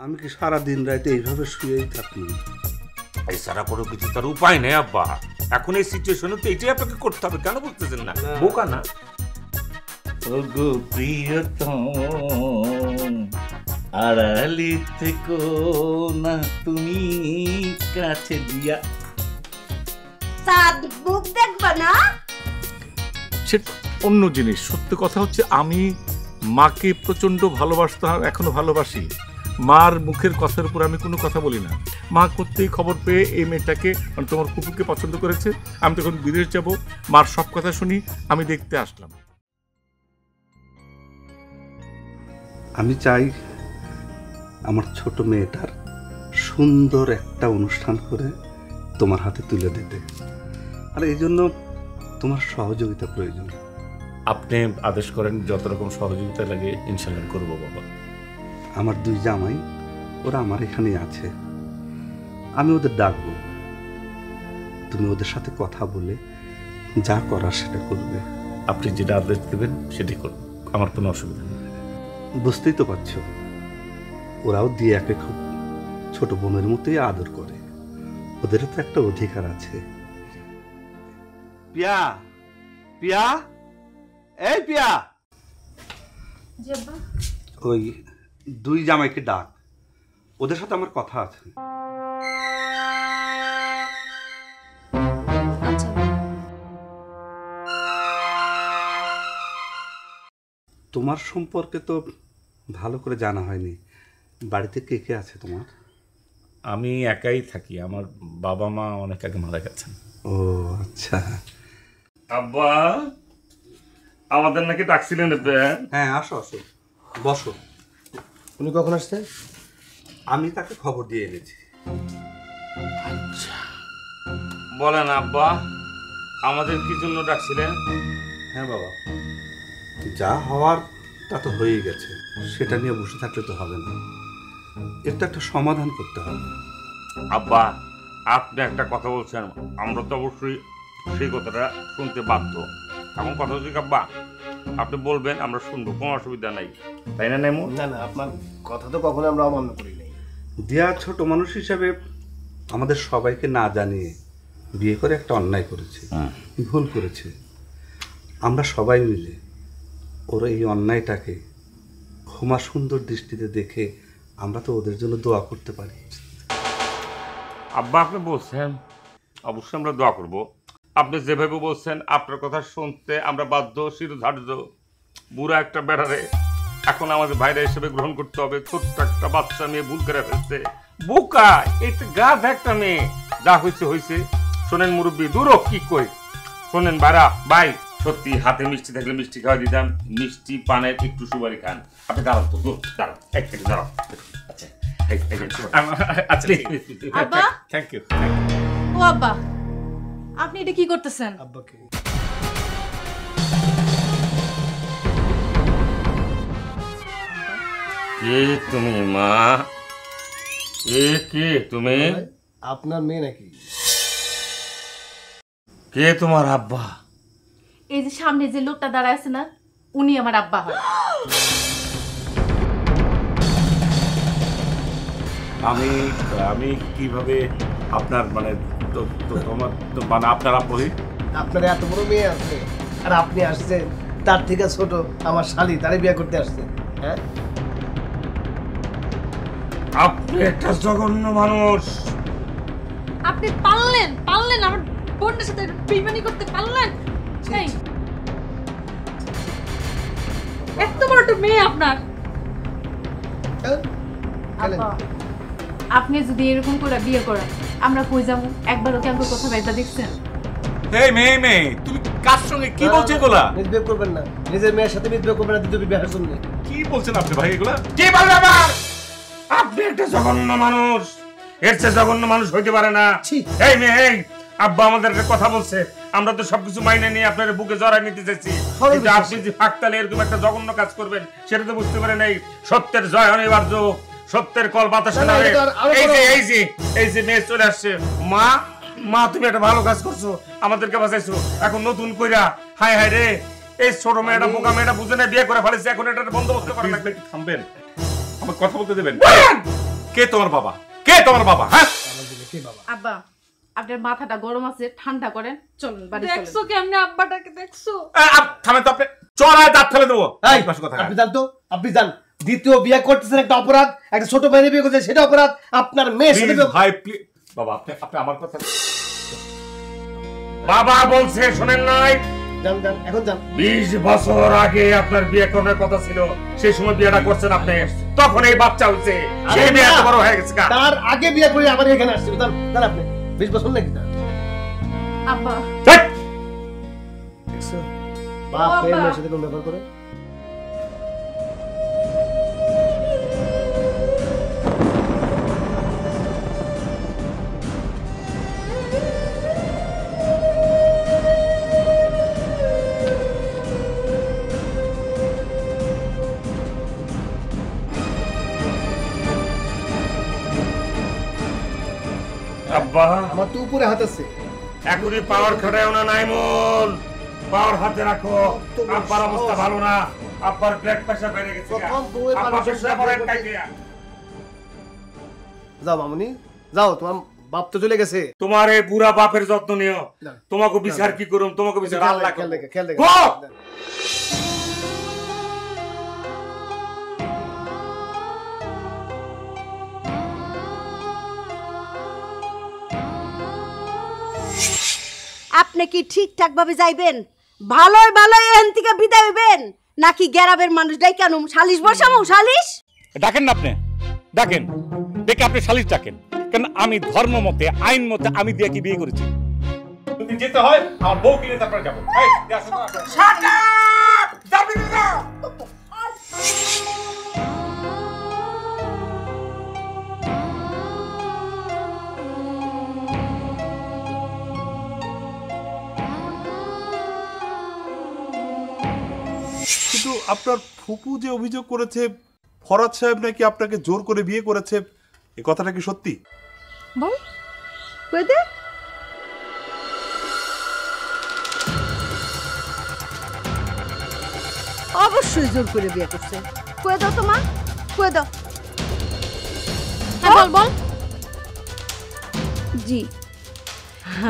আমি কি সারা দিন রাতে এইভাবে শুয়েই থাকি? এছাড়া কোনো কিছু তার উপায় নেই আব্বা। এখন এই সিচুয়েশনে তো এটাই আপনাকে করতে হবে, কেন বুঝতেছেন না? বোকা না? ওগো প্রিয়তম আড়ালে থেকো না তুমি কাছে দিয়া। সাদ বুক দেখবা না? সেটা অন্য জিনিস। সত্যি কথা হচ্ছে আমি মাকে প্রচন্ড ভালোবাসতাম, এখনো ভালোবাসি। মার মুখের কথার উপর আমি কোনো কথা বলি না। মা করতেই খবর পেয়ে এই মেয়েটাকে মানে তোমার কুকুরকে পছন্দ করেছে। আমি তখন বিদেশ যাব, মার সব কথা শুনি, আমি দেখতে আসলাম। আমি চাই আমার ছোট মেয়েটার সুন্দর একটা অনুষ্ঠান করে তোমার হাতে তুলে দিতে, আর এই জন্য তোমার সহযোগিতা প্রয়োজন। আপনি আদেশ করেন, যত রকম সহযোগিতা লাগে ইনশাল্লাহ করবো বাবা। আমার দুই জামাই ওরা আমার এখানেই আছে, আমি ওদের ডাকবো। তুমি ওদের সাথে কথা বলে যা করার সেটা করবে। আপনি যেটা আদেশ দেবেন সেটাই করবো, আমার কোনো অসুবিধা নেই। বুঝতেই তো পারছো, ওরাও দিয়ে একে খুব ছোট বোনের মতোই আদর করে। ওদেরও তো একটা অধিকার আছে। পিয়া, পিয়া, এই পিয়া, ওই দুই জামাইকে ডাক, ওদের সাথে আমার কথা আছে। তোমার সম্পর্কে তো ভালো করে জানা হয়নি। বাড়িতে কে কে আছে তোমার? আমি একাই থাকি, আমার বাবা মা অনেক আগে মারা গেছেন। ও আচ্ছা। আব্বা, আমাদের নাকি ডাকছিলেন? হ্যাঁ, আসো আসো, বসো। উনি কখন আসছেন? আমি তাকে খবর দিয়ে এনেছি। আচ্ছা, বলেন আব্বা, আমাদের কি জন্য ডাকছিলেন? হ্যাঁ বাবা, যা হওয়ার তা তো হয়েই গেছে, সেটা নিয়ে বসে থাকলে তো হবে না, এর তো একটা সমাধান করতে হবে। আব্বা, আপনি একটা কথা বলছেন, আমরা তো অবশ্যই সেই কথাটা শুনতে বাধ্য। এমন কথা হচ্ছে আব্বা, আপনি বলবেন, আমরা শুনবো, কোনো অসুবিধা নাই, তাই না? নেমো না না, আপনার কথা তো কখনো আমরা অমান্য করি নাই। দিয়া ছোট মানুষ হিসাবে আমাদের সবাইকে না জানিয়ে বিয়ে করে একটা অন্যায় করেছে, ভুল করেছে। আমরা সবাই মিলে ওর এই অন্যায়টাকে ক্ষমা সুন্দর দৃষ্টিতে দেখে আমরা তো ওদের জন্য দোয়া করতে পারি। আব্বা, আপনি বলছেন, অবশ্যই আমরা দোয়া করব। আপনি যেভাবে বলছেন, আপনার কথা শুনতে আমরা বাধ্য, শিরোধার্য। বুড়া একটা বেড়ারে এখন আমাদের ভাইরা হিসেবে গ্রহণ করতে হবে। ছোট্ট একটা বাচ্চা মেয়ে ভুল করে ফেলছে, বোকা, এই তো গাধ একটা মেয়ে। যা হয়েছে হয়েছে। শোনেন মুরব্বী, দূর কি কই, শোনেন ভাইরা, ভাই সত্যি হাতে মিষ্টি থাকলে মিষ্টি খাওয়া দিতাম, মিষ্টি পানের একটু সুপারি খান। আপনি দাঁড়ান তো, দূর দাঁড়ান, এক মিনিট দাঁড়ান। আচ্ছা, আব্বা, থ্যাংক ইউ। ও আব্বা, আপনি এটা কি করতেছেন? আব্বাকে কে তুমি মা? কে তুমি? আপনার মেয়ে নাকি? কে তোমার আব্বা? এই যে সামনে যে লোকটা দাঁড়ায় আছে না, উনি আমার আব্বা হয়। আমি কিভাবে আপনার মানে তোমার মানে আপনার আব্বই? আপনার এত বড় মেয়ে আছে আর আপনি আসছেন তার থেকে ছোট আমার শালি, তারে বিয়ে করতে আসছেন? হ্যাঁ, আপনি একটা জঘন্য মানুষ। আপনি পারলেন আমার বোনের সাথে বেইমানি করতে পারলেন? এই, এত বড় একটা মেয়ে আপনার। আব্বা, আপনি যদি এরকম করে বিয়ে করেন, আমরা কই যাবো? একবারও কি আমার কথা ভাইবা দেখছেন? এই মেয়ে, তুমি কার সঙ্গে কি বলছো এগুলা? মিসবিহেভ করবেন না, নিজের মেয়ের সাথে মিসবিহেভ করবেন না দ্বিতীয় বিবাহের জন্য। কি বলছেন আপনি ভাই এগুলা? কি বলবে আবার? আপনি একটা জঘন্য মানুষ, এর চেয়ে জঘন্য মানুষ হইতে পারে না। এই মেয়ে, এই আব্বা আমাদেরকে কথা বলছে, আমরা তো সবকিছু মাইনে নিয়ে আপনার বুকে জড়াই নিতে চাইছি, কিন্তু আপনি যে ফাঁকতালে এরকম একটা জঘন্য কাজ করবেন সেটা তো বুঝতে পারে নাই। সত্যের জয় অনিবার্য, সত্যের কল বাতাসে নামে। এই যে মেয়ে চলে আসছে। মা তুমি একটা ভালো কাজ করছো, আমাদেরকে বাঁচাইছো। এখন নতুন কইরা হায় হায় রে, এই ছোট মেয়েটা বোকা মেয়েটা বুঝে না বিয়ে করে ফেলেছে, এখন এটা বন্ধ করতে পারে না। থামবেন, আমার কথা বলতে দেবেন। কে তোমার বাবা? কে তোমার বাবা? হ্যাঁ, কে বাবা? আব্বা আপনার মাথাটা গরম আছে, ঠান্ডা করেন, চলুন বাড়ি চলুন। দেখছো কেমনে আব্বাটাকে দেখছো? থামেন তো আপনি, চড়ায় দাঁত ফেলে দেবো। এই, আপনি জান তো, আপনি জান দ্বিতীয় বিয়ে করতেছেন একটা অপরাধ, একটা ছোট মেয়ে বিয়ে করতেছেন সেটা অপরাধ, আপনার মেয়ে সাথে Please, ভাই প্লিজ, বাবা আপনি আপনি আমার কথা বাবা বলছে শোনেন নাই, জান জান, এখন জান। 20 বছর আগে আপনার বিয়ে করার কথা ছিল, সেই সময় বিয়েটা করছেন আপনি, তখন এই বাচ্চা হইছে, সেই মেয়ে এত বড় হয়ে গেছে। তার আগে বিয়ে করে আবার এখানে আসছে, জান জান আপনি 20 বছর নাকি না? আব্বা দেখছো বাপ মেয়ের সাথে কোন ব্যবহার করে? আব্বা আমার তো উপরে হাত আছে। এখনই পাওয়ার খাটায়ও না নাইমুল, পাওয়ার হাতে রাখো। আব্বার অবস্থা ভালো না, আব্বার ব্লাড প্রেসার বেড়ে গেছে। প্রথম বউয়ের আব্বা পারমিশন চেষ্টা করেন কাইয়া। যাও মামুনি যাও, তোমার বাপ তো চলে গেছে। তোমার এই বুড়া বাপের যত্ন নিও, তোমাকে বিচার কি করুম, তোমাকে বিচার আল্লাহ খেয়াল দেখে খেয়াল দেখে। গো! আপনি কি ঠিকঠাক ভাবে যাইবেন? ভালোই ভালোই এখান থেকে বিদায় হইবেন নাকি গ্যারাবের মানুষ ডাইকা নুম সালিশ বসামু? সালিশ ডাকেন না আপনি, ডাকেন, দেখে আপনি সালিশ ডাকেন। কেন আমি ধর্ম মতে, আইন মতে আমি দিয়ে কি বিয়ে করেছি। যদি যেতে হয় আমার বউ কিনে তারপরে যাবো। এই, দিয়ে আসো তো আপনারা। যাবি না। কিন্তু আপনার ফুপু যে অভিযোগ করেছে ফরাদ সাহেব নাকি আপনাকে জোর করে বিয়ে করেছে, এই কথাটা কি সত্যি? বল কই দে। অবশ্যই জোর করে বিয়ে করছে। কই দাও তো মা, কই দাও। হ্যাঁ বল বল। জি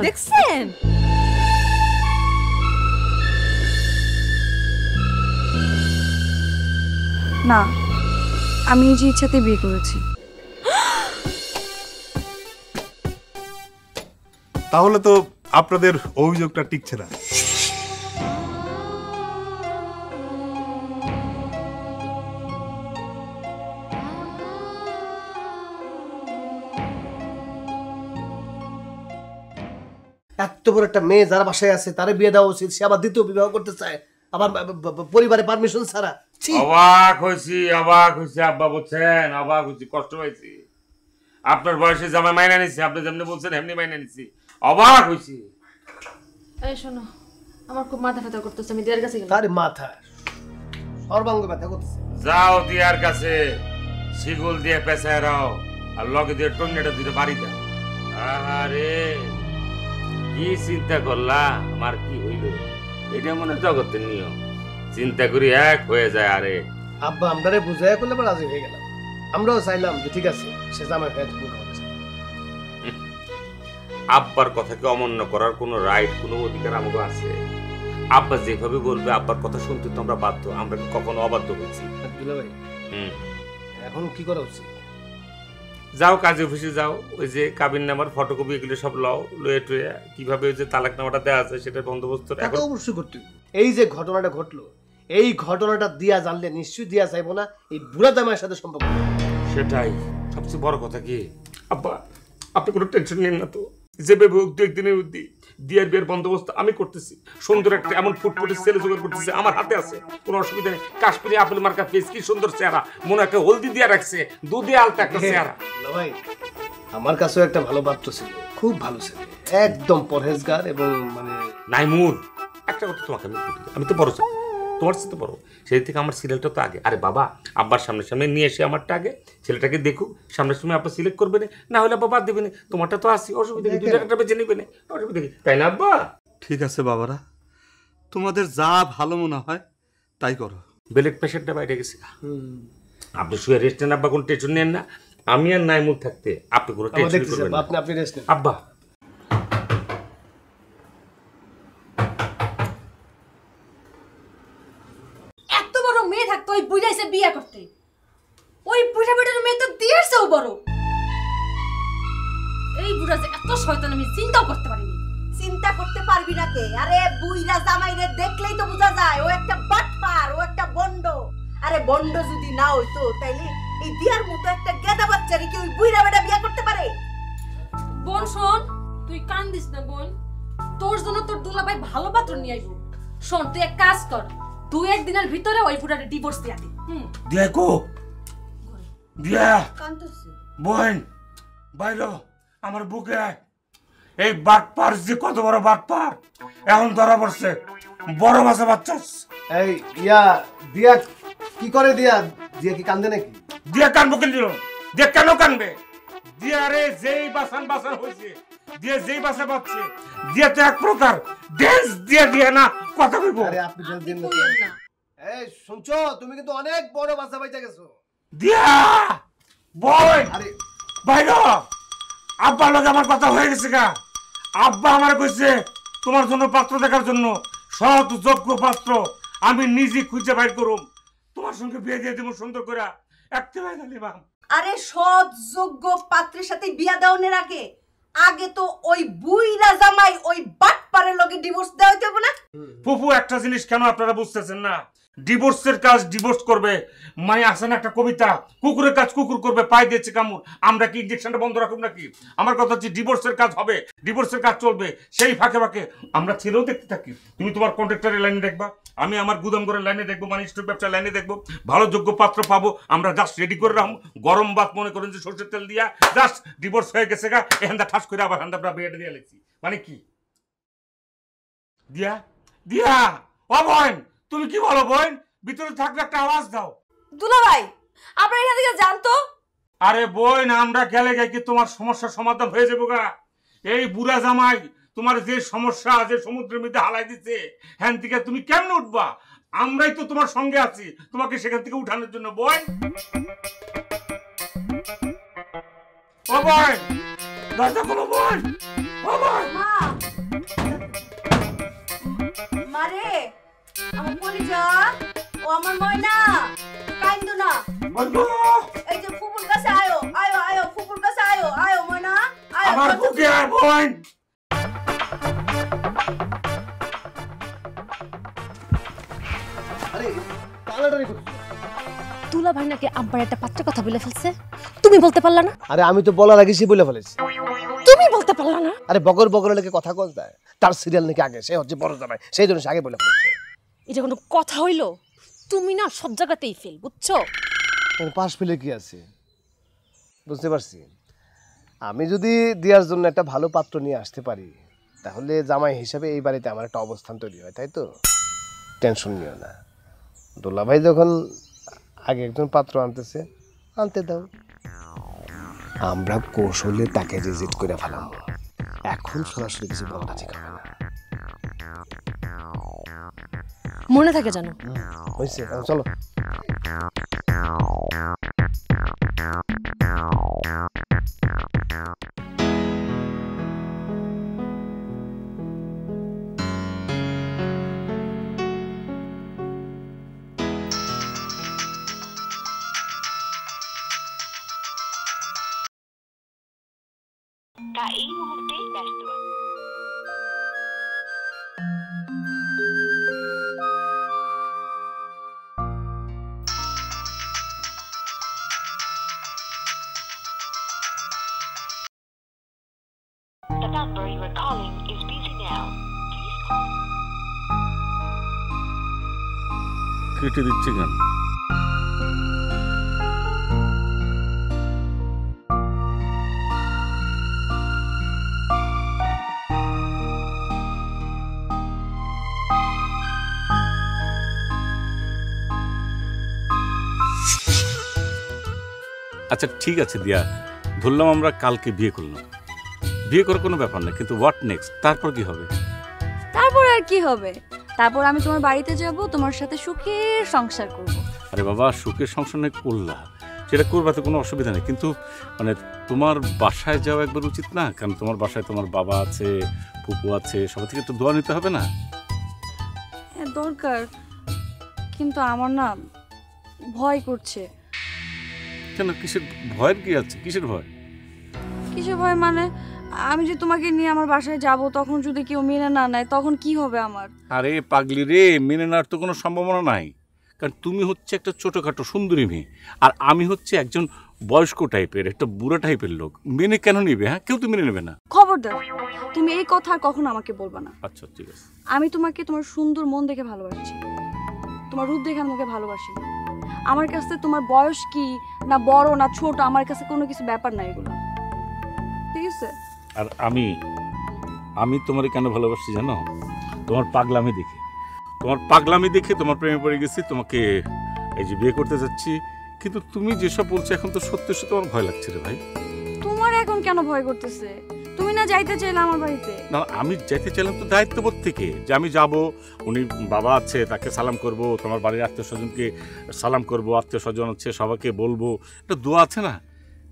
দেখছেন না, আমি নিজে ইচ্ছাতে বিয়ে করেছি। তাহলে তো আপনাদের অভিযোগটা টিকছে না। এত বড় একটা মেয়ে যারা বাসায় আছে তারে বিয়ে দেওয়া উচিত, সে আবার দ্বিতীয় বিবাহ করতে চায়, আবার পরিবারে পারমিশন ছাড়া। ছি! অবাক হয়েছি আব্বা, বলছেন অবাক হয়েছি, কষ্ট পাইছি। আপনার বয়সে জামাই মাইনা নিছি, আপনি যেমনি বলছেন এমনি মাইনা নিছি, অবাক হয়েছি। এই শোনো, আমার খুব মাথা ব্যথা করতেছে, আমি দিয়ার কাছে গেলাম। তার মাথা সর্বাঙ্গ ব্যথা করতেছে। যাও দিয়ার কাছে, শিগুল দিয়ে পেঁচায় রাও, আর লগে দিয়ে টন্নেটা দুটো বাড়ি দাও। আরে কি চিন্তা করলা, আমার কি হইল? এটা মনে জগতের নিয়ম, চিন্তা করি এক হয়ে যায়। আরে আব্বা আমরারে বুঝাইয়া করলে আমরা রাজি হয়ে গেলাম, আমরাও চাইলাম যে ঠিক আছে সে জামাই হয়ে থাকুক আমাদের সাথে। আব্বার কথাকে অমান্য করার কোনো রাইট, কোনো অধিকার আমাকে আছে? আব্বা যেভাবে বলবে আব্বার কথা শুনতে তো আমরা বাধ্য, আমরা কি কখনো অবাধ্য হয়েছি? দুলা ভাই হুম, এখন কি করা উচিত? যাও কাজে অফিসে যাও, ওই যে কাবিন নামার ফটোকপি এগুলো সব লও, লয়ে টুয়ে কিভাবে ওই যে তালাক নামাটা দেওয়া আছে সেটার বন্দোবস্ত তা তো এখন। অবশ্যই করতে হবে। এই যে ঘটনাটা ঘটলো, এই ঘটনাটা দিয়া জানলে নিশ্চয়ই দিয়া চাইবো না এই বুড়া জামাইয়ের সাথে সম্পর্ক। সেটাই সবচেয়ে বড় কথা। কি আব্বা, আপনি কোনো টেনশন নেন না তো, যেভাবে হোক দু একদিনের মধ্যে দিয়ার বিয়ের বন্দোবস্ত আমি করতেছি। সুন্দর একটা এমন ফুটফুটে ছেলে জোগাড় করতেছি, আমার হাতে আছে, কোনো অসুবিধা নেই। কাশ্মীরি আপেল মার্কা ফেস, কি সুন্দর চেহারা, মনে একটা হলদি দিয়ে রাখছে, দুধে আলতা একটা চেহারা। দুলা ভাই আমার কাছেও একটা ভালো পাত্র ছিল, খুব ভালো ছেলে, একদম পরহেজগার এবং মানে নাইমুর, একটা কথা তোমাকে আমি বলি, আমি তো বড় ছেলে, তোমার সাথে বড়, সেই থেকে আমার সিরিয়ালটা তো আগে। আরে বাবা, আব্বার সামনে সামনে নিয়ে এসে আমারটা আগে, ছেলেটাকে দেখুক, সামনের সময় আপনার সিলেক্ট করবে না, না হলে আব্বা বাদ দেবে না, তোমারটা তো আসি, অসুবিধা নেই, দুইটা একটা বেছে নেবে না, অসুবিধা নেই, তাই না আব্বা? ঠিক আছে বাবারা, তোমাদের যা ভালো মনে হয় তাই করো। ব্লাড প্রেশারটা বাইরে গেছে, আপনি শুয়ে রেস্ট নেন আব্বা, কোনো টেনশন নেন না। আমি আর নাইমুল থাকতে আপনি কোনো টেনশন করবেন না। আপনি রেস্ট নেন আব্বা এত বড় মেয়ে থাকতো ওই বুঝাইছে বিয়ে করতে, ওই বুড়া বেটার মেয়ে তো দিয়েছেও বড়। এই বুড়া যে এত শয়তান আমি চিন্তাও করতে পারিনি। চিন্তা করতে পারবি না কে? আরে বুইরা জামাইরে দেখলেই তো বোঝা যায় ও একটা বাটপার, ও একটা বন্ড। আরে বন্ড যদি না হইতো তাইলে এই দিয়ার মতো একটা গেদা বাচ্চারে কি ওই বুইরা বেটা বিয়ে করতে পারে? বোন শোন, তুই কান্দিস না বোন, তোর জন্য তোর দুলাভাই ভালো পাত্র নিয়ে আইবো। শোন তুই এক কাজ কর, 2-1 দিনের ভিতরে ওই বুড়ারে ডিভোর্স দিয়া দে। দেখো দিয়া কান্দছে বোন বাইরো আমার বুকে আয়। এই বাটপার যে কত বড় বাটপার এখন ধরা পড়ছে, বড় বাচ্চা বাচ্চাস। এই ইয়া দিয়া কি করে? দিয়া দিয়া কি কান্দে নাকি? দিয়া কানবো কেন? দিয়া কেন কানবে? দিয়া রে যেই বাসান হয়েছে, দিয়া যেই বাসা পাচ্ছে, দিয়া তো এক প্রকার ড্যান্স দিয়া না কথা কইবো। আরে আপনি দিন না। এই শুনছো, তুমি কিন্তু অনেক বড় বাচ্চা পাইতে গেছো। দিয়া বই আরে বাইরো আব্বার লগে আমার কথা হয়ে গেছে গা। আব্বা আমার কইছে তোমার জন্য পাত্র দেখার জন্য, সৎ যোগ্য পাত্র আমি নিজে খুঁজে বাইর করুম, তোমার সঙ্গে বিয়ে দিয়ে দেবো সুন্দর করে। একটা ভাই নিবাম। আরে সৎ যোগ্য পাত্রের সাথে বিয়া দেওয়ার আগে আগে তো ওই বুইরা জামাই ওই বাটপারের লগে ডিভোর্স দেওয়া হইতে হবে না? ফুফু একটা জিনিস কেন আপনারা বুঝতেছেন না? ডিভোর্সের কাজ ডিভোর্স করবে, মানে আছে না একটা কবিতা, কুকুরের কাজ কুকুর করবে, পায়ে দিয়েছে কামড়। আমরা কি ইনজেকশনটা বন্ধ রাখুন নাকি? আমার কথা হচ্ছে ডিভোর্সের কাজ হবে, ডিভোর্সের কাজ চলবে, সেই ফাঁকে ফাঁকে আমরা ছেলেও দেখতে থাকি। তুমি তোমার কন্ট্রাক্টরের লাইনে দেখবা, আমি আমার গুদামঘরের লাইনে দেখবো, মানে স্টোর ব্যবসার লাইনে দেখবো। ভালো যোগ্য পাত্র পাবো, আমরা জাস্ট রেডি করে রাখবো। গরম ভাত মনে করেন যে সরষের তেল দিয়া জাস্ট ডিভোর্স হয়ে গেছে গা, এখানটা ঠাস করে আবার হান্দা বেড়ে দিয়ে লেছি। মানে কি দিয়া দিয়া ও বোন, তুমি কি বলো বোন? ভিতরে থাকলে একটা আওয়াজ দাও। দুলাভাই আপনারা এখান থেকে যান তো। আরে বোন, আমরা গেলে গাই কি তোমার সমস্যার সমাধান হয়ে যাবো গা? এই বুড়া জামাই তোমার যে সমস্যা, যে সমুদ্রের মধ্যে হালাই দিচ্ছে, হ্যান থেকে তুমি কেমনে উঠবা? আমরাই তো তোমার সঙ্গে আছি তোমাকে সেখান থেকে উঠানোর জন্য। বোন ও বোন, দরজা খোলো বোন। ও বোন মা মারে আমার কলিজা, ও আমার ময়না, কাইন্দো না। বন্ধু এই যে ফুপুর কাছে আয়ো, আয়ো আয়ো ফুপুর কাছে আয়ো, আয়ো ময়না আয়ো। আমার বুকে আয় বোন। আরে পাগলাটারি করছো। দুলাভাই নাকি আব্বার একটা পাত্রের কথা বলে ফেলছে, তুমি বলতে পারলা না? আরে আমি তো বলার আগে সে বলে ফেলেছি। তুমি বলতে পারলা না? আরে বগর বগর লেগে কথা কল দেয়, তার সিরিয়াল নাকি আগে, সে হচ্ছে বড় জামাই, সেই জন্য সে আগে বলে ফেলেছে। এটা কোনো কথা হইলো? তুমি না সব জায়গাতেই ফেল, বুঝছো? পাশ ফেলে কি আছে, বুঝতে পারছি। আমি যদি দিয়ার জন্য একটা ভালো পাত্র নিয়ে আসতে পারি, তাহলে জামাই হিসাবে এই বাড়িতে আমার একটা অবস্থান তৈরি হয়, তাই তো? টেনশন নিও না। দোলাভাই যখন আগে একজন পাত্র আনতেছে, আনতে দাও। আমরা কৌশলে তাকে রিজেক্ট করে ফেলাম। এখন সরাসরি কিছু বলা ঠিক হবে না। মনে থাকে জানো? হয়েছে, চলো। এই মুহূর্তে ব্যস্ত আছে। The number you are calling is busy now. Please call. কেটে দিচ্ছে কেন? আচ্ছা ঠিক আছে দিয়া, ধরলাম আমরা কালকে বিয়ে করলাম, বিয়ে করার কোনো ব্যাপার না, কিন্তু হোয়াট নেক্সট? তারপর কি হবে? তারপর আর কি হবে? তারপর আমি তোমার বাড়িতে যাব, তোমার সাথে সুখের সংসার করব। আরে বাবা, সুখের সংসার নয় করলা, সেটা করবাতে কোনো অসুবিধা নেই, কিন্তু মানে তোমার বাসায় যাওয়া একবার উচিত না? কারণ তোমার বাসায় তোমার বাবা আছে, ফুপু আছে, সবার থেকে একটু দোয়া নিতে হবে না? হ্যাঁ দরকার, কিন্তু আমার না ভয় করছে। কেন, কিসের ভয়ের কি আছে? কিসের ভয়? কিসের ভয় মানে আমি যে তোমাকে নিয়ে আমার বাসায় যাব, তখন যদি কেউ মেনে না নেয় তখন কি হবে আমার? আরে পাগলি রে, মেনে নেওয়ার তো কোনো সম্ভাবনা নাই, কারণ তুমি হচ্ছে একটা ছোটোখাটো সুন্দরী মেয়ে, আর আমি হচ্ছে একজন বয়স্ক টাইপের, একটা বুড়া টাইপের লোক। মেনে কেন নিবে? হ্যাঁ, কেউ তো মেনে নেবে না। খবরদার, তুমি এই কথা আর কখনো আমাকে বলবা না। আচ্ছা ঠিক আছে। আমি তোমাকে তোমার সুন্দর মন দেখে ভালোবাসি, তোমার রূপ দেখে আমি তোমাকে ভালোবাসি। আমার কাছে তোমার বয়স কি না বড় না ছোট আমার কাছে কোনো কিছু ব্যাপার না এগুলো, ঠিক আছে? আর আমি তোমারে কেন ভালোবাসি জানো? তোমার পাগলামি দেখে, তোমার প্রেমে পড়ে গেছি, তোমাকে এই যে বিয়ে করতে যাচ্ছি। কিন্তু তুমি যেসব বলছো এখন তো সত্যি সত্যি আমার ভয় লাগছে রে ভাই। তোমার এখন কেন ভয় করতেছে? তুমি না যাইতে চাইলে আমার বাড়িতে? না, আমি যেতে চাইলাম তো দায়িত্ববোধ থেকে, যে আমি যাব, উনি বাবা আছে তাকে সালাম করব, তোমার বাড়ির আত্মীয় স্বজনকে সালাম করব, আত্মীয় স্বজন আছে সবাইকে বলবো, একটা দোয়া আছে না?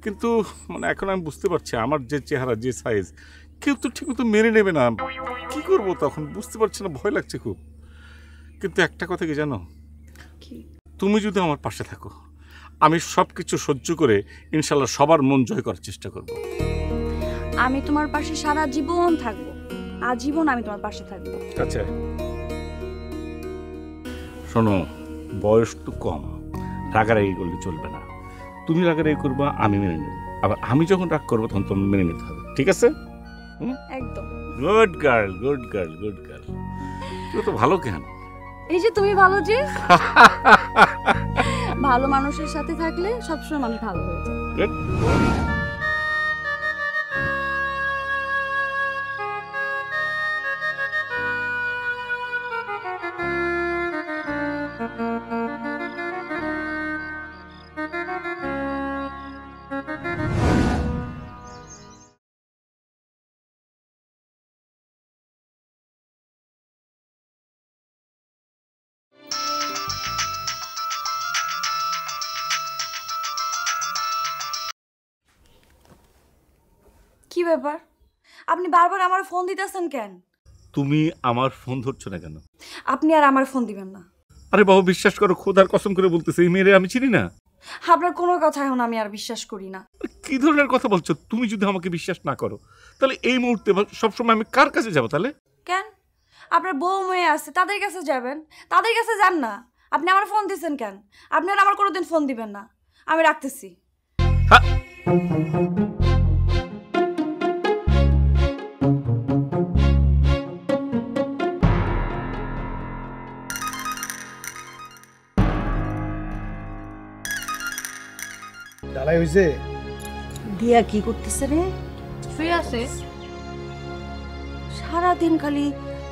কিন্তু মানে এখন আমি বুঝতে পারছি আমার যে চেহারা, যে সাইজ, কেউ তো ঠিক মতো মেনে নেবে না। কি করব তখন বুঝতে পারছি না, ভয় লাগছে খুব। কিন্তু একটা কথা কি জানো, তুমি যদি আমার পাশে থাকো, আমি সব কিছু সহ্য করে ইনশাল্লাহ সবার মন জয় করার চেষ্টা করব। আমি তোমার পাশে সারা জীবন থাকবো, আজীবন আমি তোমার পাশে থাকবো। আচ্ছা শোনো, বয়স তো কম, রাগারাগি করলে চলবে না। তুমি রাগারাগি করবা, আমি মেনে নেব, আবার আমি যখন রাগ করবো তখন তোমার মেনে নিতে হবে, ঠিক আছে? একদম। Good girl, good girl, good girl. তুই তো ভালো কেন? এই যে তুমি ভালো, যে ভালো মানুষের সাথে থাকলে সবসময় মানুষ ভালো হয়ে যায়। কি ব্যাপার, আপনি বারবার আমার ফোন দিতেছেন কেন? তুমি আমার ফোন ধরছো না কেন? আপনি আর আমার ফোন দিবেন না। আরে বাবা, বিশ্বাস করো, খোদার কসম করে বলতেছে, এই মেয়েরে আমি চিনি না। আপনার কোনো কথা এখন আমি আর বিশ্বাস করি না। কি ধরনের কথা বলছো? তুমি যদি আমাকে বিশ্বাস না করো তাহলে এই মুহূর্তে সবসময় আমি কার কাছে যাবো তাহলে? কেন, আপনার বউ মেয়ে আছে, তাদের কাছে যাবেন, তাদের কাছে যান না। আপনি আমার ফোন দিচ্ছেন কেন? আপনি আর আমার কোনোদিন ফোন দিবেন না, আমি রাখতেছি। ঢালাই হইছে? দিয়া কি করতেছে রে? শুয়ে আছে। সারাদিন খালি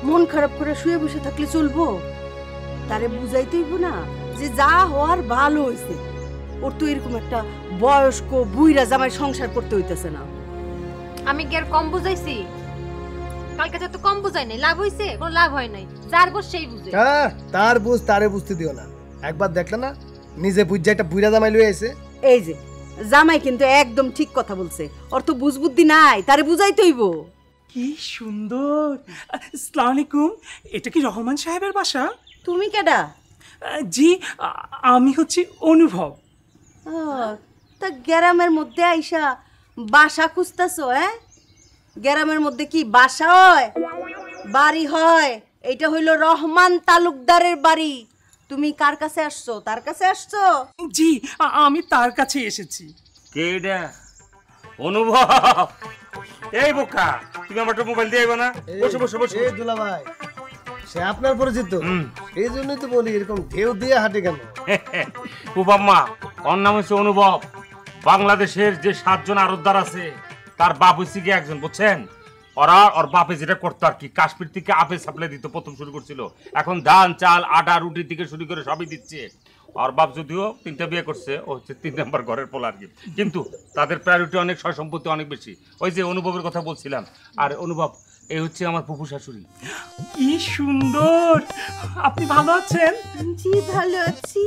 মন খারাপ করে শুয়ে বসে থাকলে চলবো? তারে বুঝাইতে হইব না যে যা হওয়ার ভালো হইছে। ওর তো এরকম একটা বয়স্ক বুইরা জামাই সংসার করতে হইতেছে না। আমি কি আর কম বুঝাইছি? কালকে তো কম বুঝাই নাই, লাভ হইছে? কোনো লাভ হয় নাই। যার বুঝ সেই বুঝে। হ্যাঁ, তার বুঝ তারে বুঝতে দিও না। একবার দেখলে না, নিজে বুঝা একটা বুইরা জামাই লয়ে আইছে। এই যে জামাই কিন্তু একদম ঠিক কথা বলছে, ওর তো বুঝবুদ্ধি নাই, তারে বুঝাইতে হইব। কি সুন্দর। আসসালামু আলাইকুম, এটা কি রহমান সাহেবের বাসা? তুমি কেডা? জি, আমি হচ্ছে অনুভব। তা গ্রামের মধ্যে আইসা বাসা খুঁজতেছো? গ্রামের মধ্যে কি বাসা হয়, বাড়ি হয়? এটা হইল রহমান তালুকদারের বাড়ি। তুমি কার কাছে আসছো? তার কাছে আসছো? জি, আমি তার কাছে এসেছি। কেডা? অনুভব। এই বোকা, তুমি আমার মোবাইল দিয়ে আইবা না? বসো বসো বসো। এই দুলা ভাই, সে আপনার পরিচিত, এই জন্যই তো বলি এরকম ঢেউ দিয়ে হাঁটে কেন? ও বাম্মা, ওর নাম হচ্ছে অনুভব। বাংলাদেশের যে 7 জন আরবদার আছে তার বাপ হচ্ছে কি একজন, বুঝছেন? ওর বাপে যেটা করতো আর কি, কাশ্মীর থেকে আপেল সাপ্লাই দিত, প্রথম শুরু করছিল। এখন ধান চাল আটা রুটি থেকে শুরু করে সবই দিচ্ছে। ওর বাপ যদিও 3টা বিয়ে করছে, ও হচ্ছে 3 নম্বর ঘরের পোলা আর কি, কিন্তু তাদের প্রায়োরিটি অনেক, সয় সম্পত্তি অনেক বেশি। ওই যে অনুভবের কথা বলছিলাম। আর অনুভব, এই হচ্ছে আমার ফুফু শাশুড়ি। কি সুন্দর। আপনি ভালো আছেন? জি ভালো আছি।